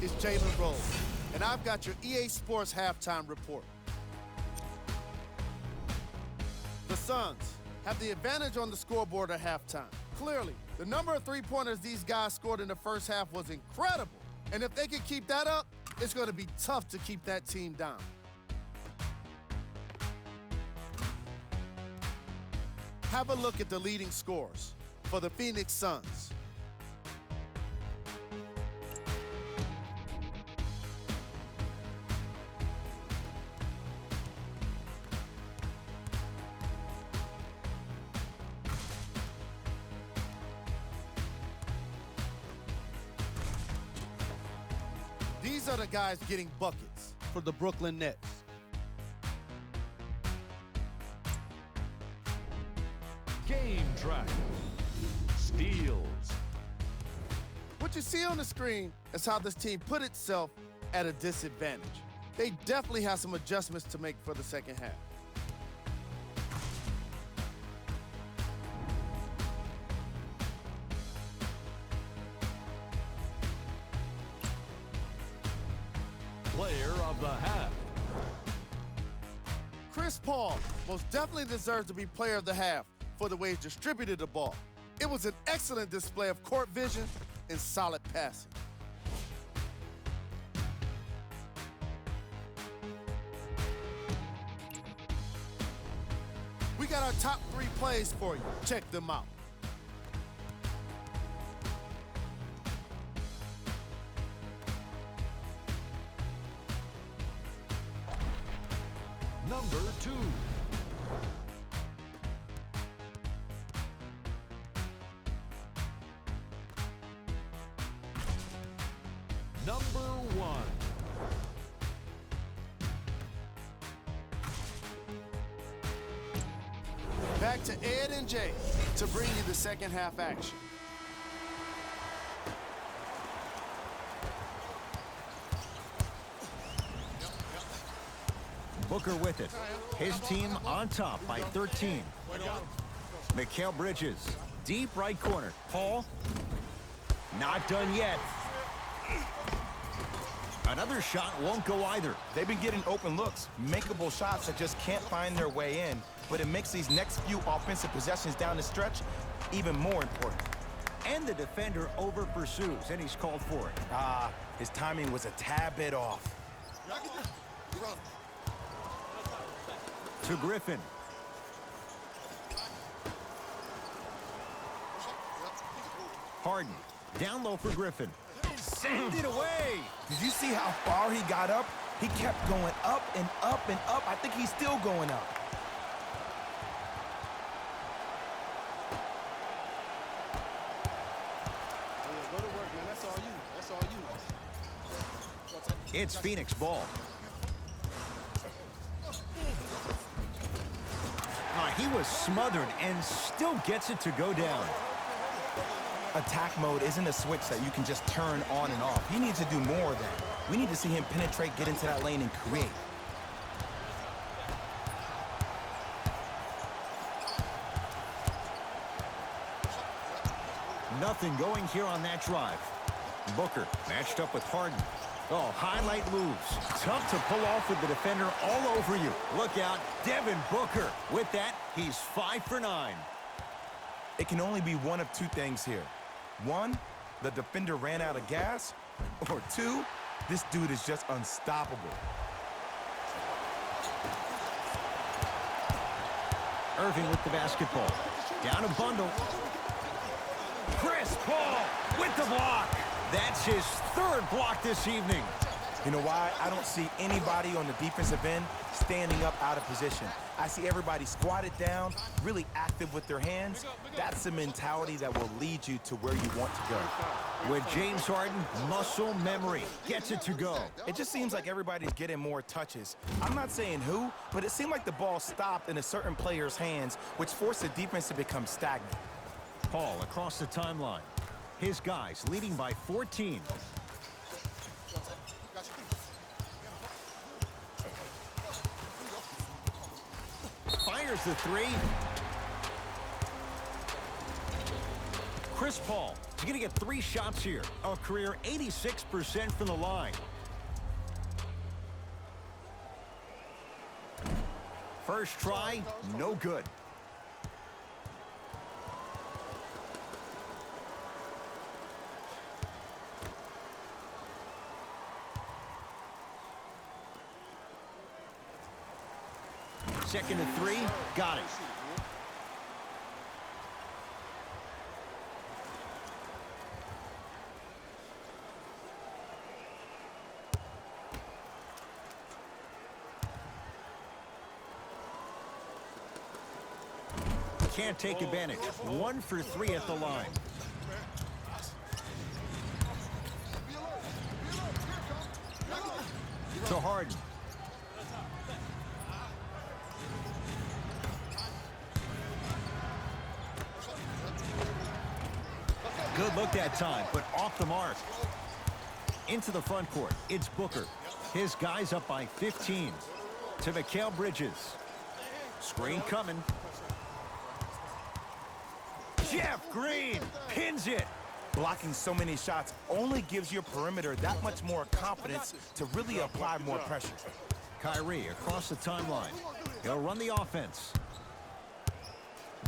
is Jalen Rose, and I've got your EA Sports halftime report. The Suns have the advantage on the scoreboard at halftime. Clearly, the number of three-pointers these guys scored in the first half was incredible, and if they can keep that up, it's going to be tough to keep that team down. Have a look at the leading scorers for the Phoenix Suns. These are the guys getting buckets for the Brooklyn Nets. Game track. Steals. What you see on the screen is how this team put itself at a disadvantage. They definitely have some adjustments to make for the second half. Player of the half. Chris Paul most definitely deserves to be player of the half for the way he distributed the ball. It was an excellent display of court vision and solid passing. We got our top 3 plays for you. Check them out. Number 2. Number 1. Back to Ed and Jay to bring you the second half action. Booker with it. His team on top by 13. Mikal Bridges, deep right corner. Paul, not done yet. Another shot won't go either. They've been getting open looks, makeable shots that just can't find their way in, but it makes these next few offensive possessions down the stretch even more important. And the defender over pursues, and he's called for it. His timing was a tad bit off. To Griffin. Harden, down low for Griffin. Send it away. Did you see how far he got up? He kept going up and up and up. I think he's still going up. It's Phoenix ball. He was smothered and still gets it to go down. Attack mode isn't a switch that you can just turn on and off. He needs to do more of that. We need to see him penetrate, get into that lane, and create. Nothing going here on that drive. Booker matched up with Harden. Oh, highlight moves. Tough to pull off with the defender all over you. Look out, Devin Booker. With that, he's 5 for 9. It can only be one of two things here. One, the defender ran out of gas. Or two, this dude is just unstoppable. Irving with the basketball. Down a bundle. Chris Paul with the block. That's his 3rd block this evening. You know why? I don't see anybody on the defensive end standing up out of position. I see everybody squatted down, really active with their hands. That's the mentality that will lead you to where you want to go. With James Harden, muscle memory gets it to go. It just seems like everybody's getting more touches. I'm not saying who, but it seemed like the ball stopped in a certain player's hands, which forced the defense to become stagnant. Paul across the timeline. His guys leading by 14. Fires the 3. Chris Paul He's going to get 3 shots here. A career 86% from the line. First try, no good. Second and 3, got it. Can't take advantage. 1 for 3 at the line. To Harden. Good look that time, but off the mark. Into the front court, it's Booker. His guy's up by 15. To Mikal Bridges. Screen coming. Jeff Green pins it. Blocking so many shots only gives your perimeter that much more confidence to really apply more pressure. Kyrie across the timeline. He'll run the offense.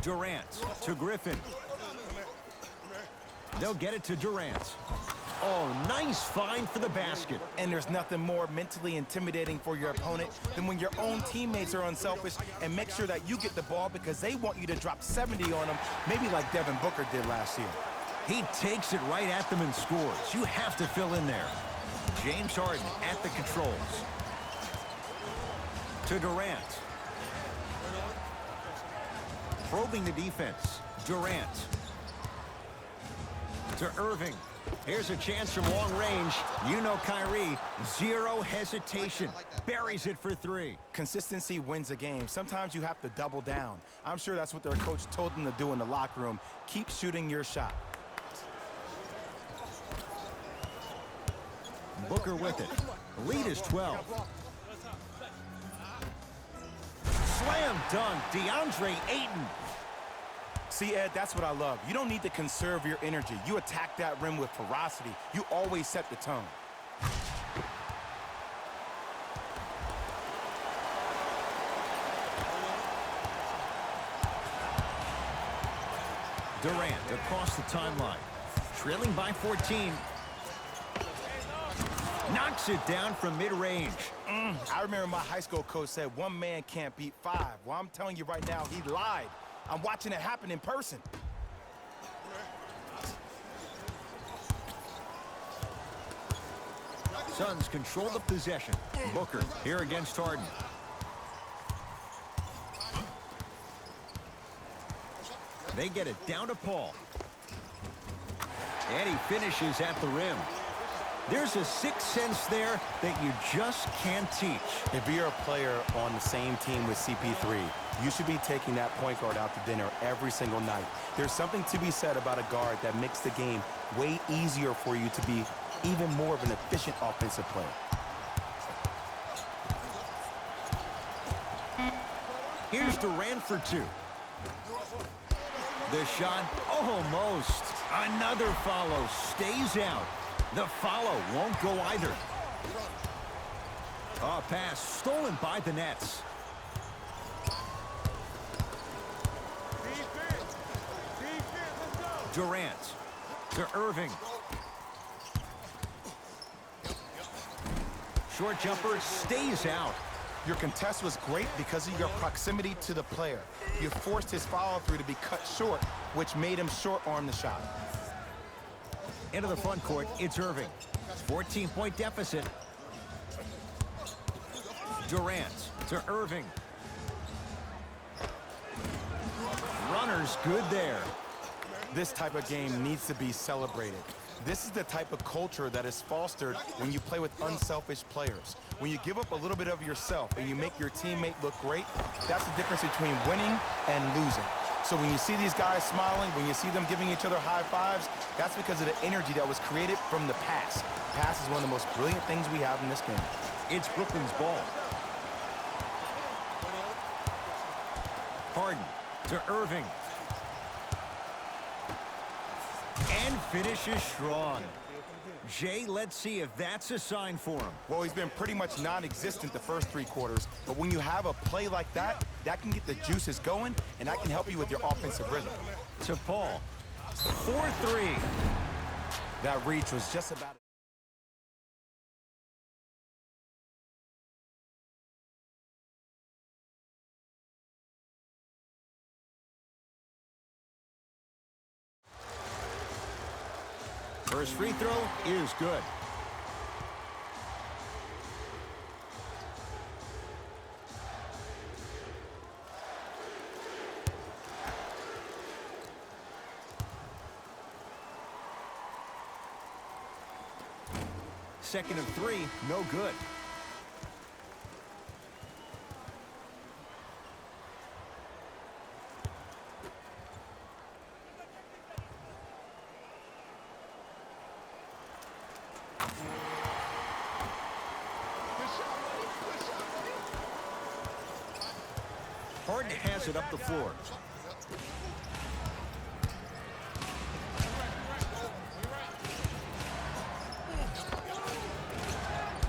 Durant to Griffin. They'll get it to Durant. Oh, nice find for the basket. And there's nothing more mentally intimidating for your opponent than when your own teammates are unselfish and make sure that you get the ball because they want you to drop 70 on them, maybe like Devin Booker did last year. He takes it right at them and scores. You have to fill in there. James Harden at the controls. To Durant. Probing the defense. Durant. To Irving. Here's a chance from long range. You know Kyrie, zero hesitation. Buries it for 3. Consistency wins a game. Sometimes you have to double down. I'm sure that's what their coach told them to do in the locker room. Keep shooting your shot. Booker with it. Lead is 12. Slam dunk, DeAndre Ayton. See, Ed, that's what I love. You don't need to conserve your energy. You attack that rim with ferocity. You always set the tone. Durant across the timeline. Trailing by 14. Knocks it down from mid-range. I remember my high school coach said 1 man can't beat 5. Well, I'm telling you right now, he lied. I'm watching it happen in person. Suns control the possession. Booker here against Harden. They get it down to Paul. And he finishes at the rim. There's a sixth sense there that you just can't teach. If you're a player on the same team with CP3, you should be taking that point guard out to dinner every single night. There's something to be said about a guard that makes the game way easier for you to be even more of an efficient offensive player. Here's Durant for 2. The shot, almost. Another follow, stays out. The follow won't go either. A pass stolen by the Nets. Durant to Irving. Short jumper stays out. Your contest was great because of your proximity to the player. You forced his follow-through to be cut short, which made him short-arm the shot. Into the front court, it's Irving. 14-point deficit. Durant to Irving. Runner's good there. This type of game needs to be celebrated. This is the type of culture that is fostered when you play with unselfish players. When you give up a little bit of yourself and you make your teammate look great, that's the difference between winning and losing. So when you see these guys smiling, when you see them giving each other high fives, that's because of the energy that was created from the pass. Pass is one of the most brilliant things we have in this game. It's Brooklyn's ball. Harden to Irving. And finishes strong. Jay, let's see if that's a sign for him. Well, he's been pretty much non-existent the first 3 quarters, but when you have a play like that, that can get the juices going, and that can help you with your offensive rhythm. To Paul. 4-3. That reach was just about... First free throw is good. Second of 3, no good. Harden has it up the floor.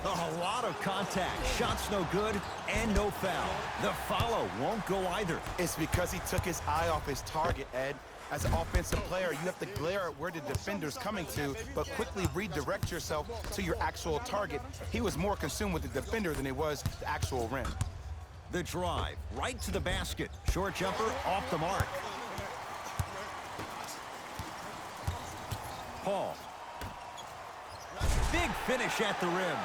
A lot of contact. Shots no good and no foul. The follow won't go either. It's because he took his eye off his target, Ed. As an offensive player, you have to glare at where the defender's coming to, but quickly redirect yourself to your actual target. He was more consumed with the defender than he was the actual rim. The drive, right to the basket. Short jumper off the mark. Paul. Big finish at the rim.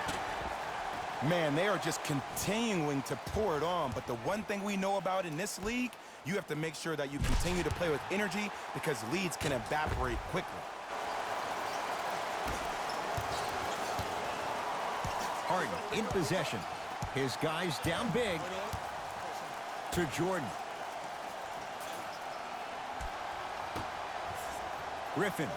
Man, they are just continuing to pour it on, but the one thing we know about in this league, you have to make sure that you continue to play with energy because leads can evaporate quickly. Harden in possession. His guys down big. To Jordan. Griffin.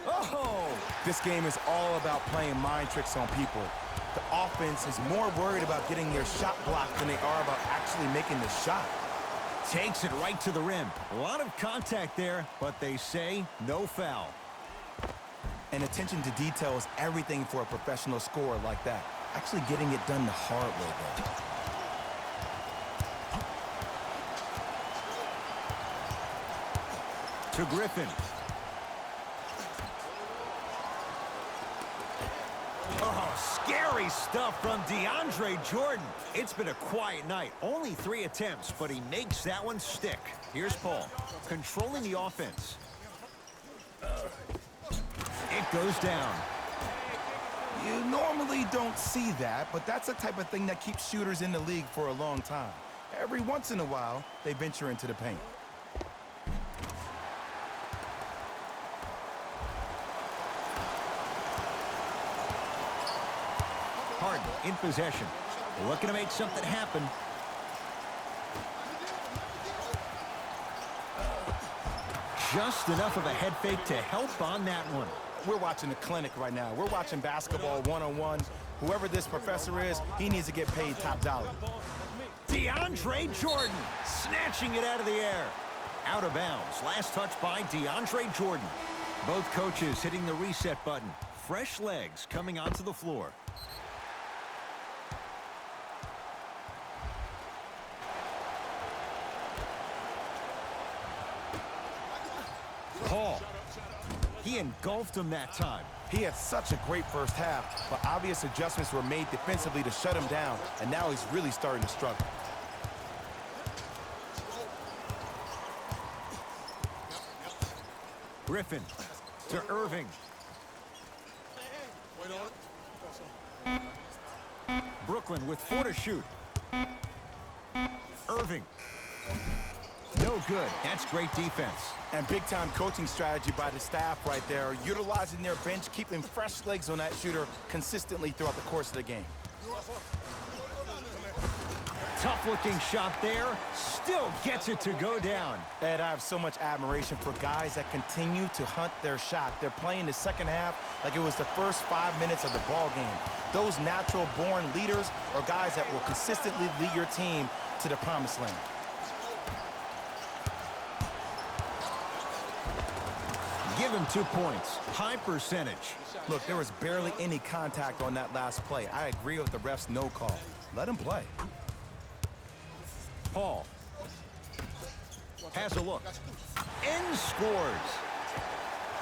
Oh! This game is all about playing mind tricks on people. The offense is more worried about getting their shot blocked than they are about actually making the shot. Takes it right to the rim. A lot of contact there, but they say no foul. And attention to detail is everything for a professional scorer like that. Actually getting it done the hard way, though. To Griffin. Oh, scary stuff from DeAndre Jordan. It's been a quiet night. Only 3 attempts, but he makes that one stick. Here's Paul, controlling the offense. It goes down. You normally don't see that, but that's the type of thing that keeps shooters in the league for a long time. Every once in a while, they venture into the paint. Harden in possession. Looking to make something happen. Just enough of a head fake to help on that one. We're watching a clinic right now. We're watching basketball one-on-one. Whoever this professor is, he needs to get paid top dollar. DeAndre Jordan snatching it out of the air. Out of bounds. Last touch by DeAndre Jordan. Both coaches hitting the reset button. Fresh legs coming onto the floor. Paul. He engulfed him that time. He had such a great first half, but obvious adjustments were made defensively to shut him down, and now he's really starting to struggle. Griffin to Irving. Brooklyn with 4 to shoot. Irving. No good. That's great defense. And big-time coaching strategy by the staff right there, utilizing their bench, keeping fresh legs on that shooter consistently throughout the course of the game. Tough-looking shot there. Still gets it to go down. Ed, I have so much admiration for guys that continue to hunt their shot. They're playing the second half like it was the first 5 minutes of the ball game. Those natural-born leaders are guys that will consistently lead your team to the promised land. Give him 2 points. High percentage. Look, there was barely any contact on that last play. I agree with the ref's no call. Let him play. Paul has a look and scores.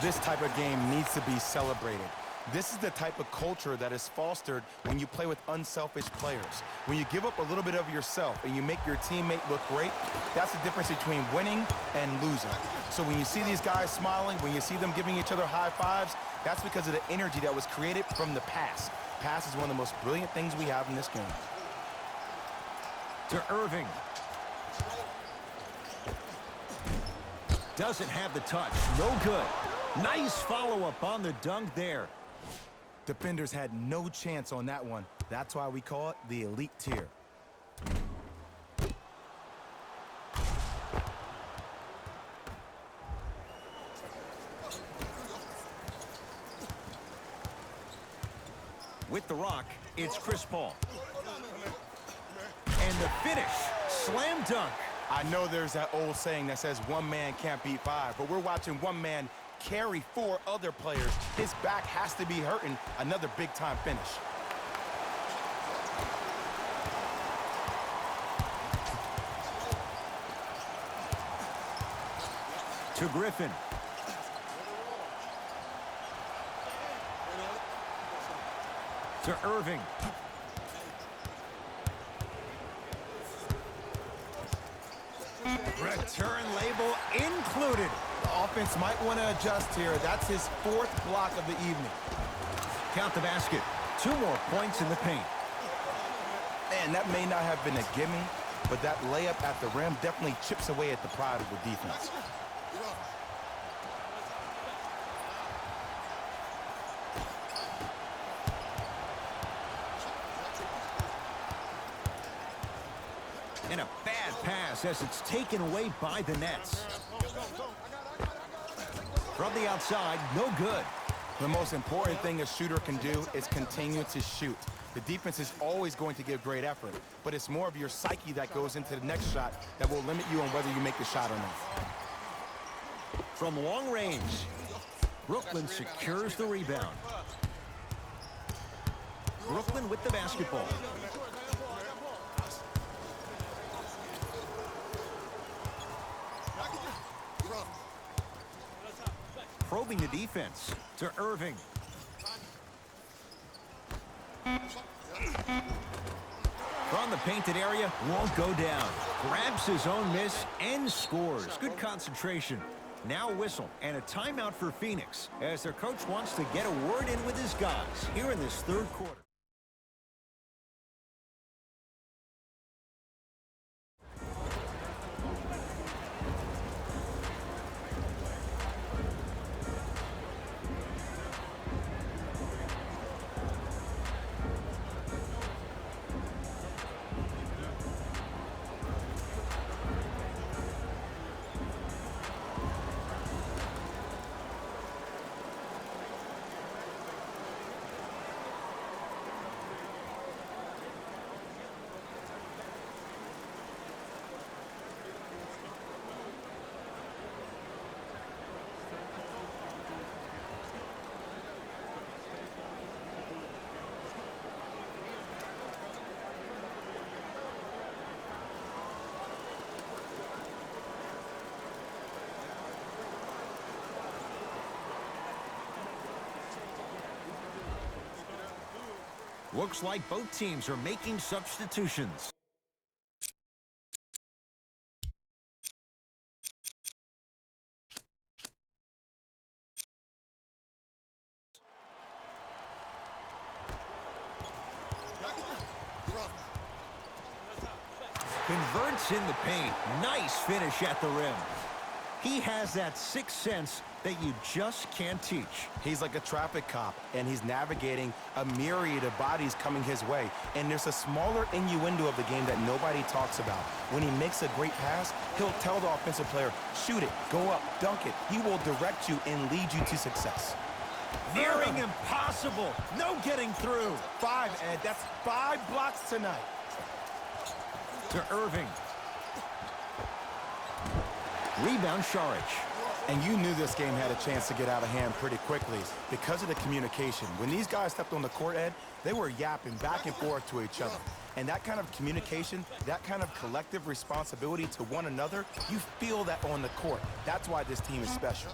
This type of game needs to be celebrated. This is the type of culture that is fostered when you play with unselfish players. When you give up a little bit of yourself and you make your teammate look great, that's the difference between winning and losing. So when you see these guys smiling, when you see them giving each other high fives, that's because of the energy that was created from the pass. Pass is one of the most brilliant things we have in this game. To Irving. Doesn't have the touch. No good. Nice follow-up on the dunk there. Defenders had no chance on that one. That's why we call it the elite tier. With the rock, it's Chris Paul. And the finish. Slam dunk. I know there's that old saying that says one man can't beat five, but we're watching one man carry 4 other players. His back has to be hurting. Another big-time finish. To Griffin. To Irving. Return label included. The offense might want to adjust here. That's his 4th block of the evening. Count the basket. 2 more points in the paint. Man, that may not have been a gimme, but that layup at the rim definitely chips away at the pride of the defense. And a bad pass as it's taken away by the Nets. From the outside, no good. The most important thing a shooter can do is continue to shoot. The defense is always going to give great effort, but it's more of your psyche that goes into the next shot that will limit you on whether you make the shot or not. From long range, Brooklyn secures the rebound. Brooklyn with the basketball. Probing the defense to Irving. From the painted area, won't go down. Grabs his own miss and scores. Good concentration. Now whistle and a timeout for Phoenix as their coach wants to get a word in with his guys here in this 3rd quarter. Looks like both teams are making substitutions. Converts in the paint. Nice finish at the rim. He has that sixth sense that you just can't teach. He's like a traffic cop, and he's navigating a myriad of bodies coming his way. And there's a smaller innuendo of the game that nobody talks about. When he makes a great pass, he'll tell the offensive player, shoot it, go up, dunk it. He will direct you and lead you to success. Nearing impossible. No getting through. 5, Ed. That's 5 blocks tonight. To Irving. Rebound, Saric. And you knew this game had a chance to get out of hand pretty quickly because of the communication. When these guys stepped on the court, Ed, they were yapping back and forth to each other. And that kind of communication, that kind of collective responsibility to one another, you feel that on the court. That's why this team is special.